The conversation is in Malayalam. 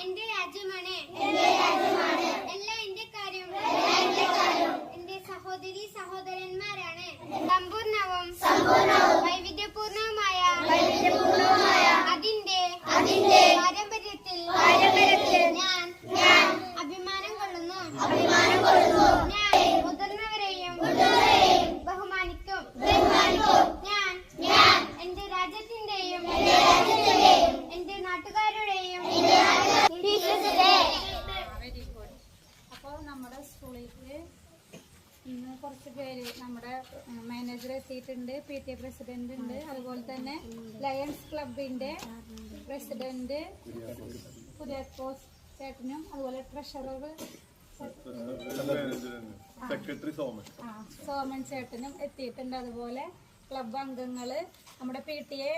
എന്റെ രാജ്യമാണ് എല്ലാ ഇന്ത്യക്കാരും എന്റെ സഹോദരി സഹോദരന്മാരാണ്. സമ്പൂർണവും വൈവിധ്യപൂർണവുമായ അതിന്റെ പാരമ്പര്യത്തിൽ ഞാൻ അഭിമാനം കൊള്ളുന്നു. ഞാൻ മുതിർന്നവരെയും ബഹുമാനിക്കും. ഞാൻ എന്റെ രാജ്യത്തിന്റെയും എന്റെ നാട്ടുകാരുടെയും വെരി ഗുഡ്. അപ്പോൾ നമ്മുടെ സ്കൂളിലേക്ക് ഇന്ന് കുറച്ച് പേര് നമ്മുടെ മാനേജർ എത്തിയിട്ടുണ്ട്, PTA പ്രസിഡന്റ് ഉണ്ട്, അതുപോലെ തന്നെ ലയൺസ് ക്ലബിന്റെ പ്രസിഡന്റ് കുര്യാക്കോസ് ചേട്ടനും അതുപോലെ ട്രഷറർ സെക്രട്ടറി സോമൻ ചേട്ടനും എത്തിയിട്ടുണ്ട്. അതുപോലെ ക്ലബ് അംഗങ്ങള് നമ്മുടെ PTA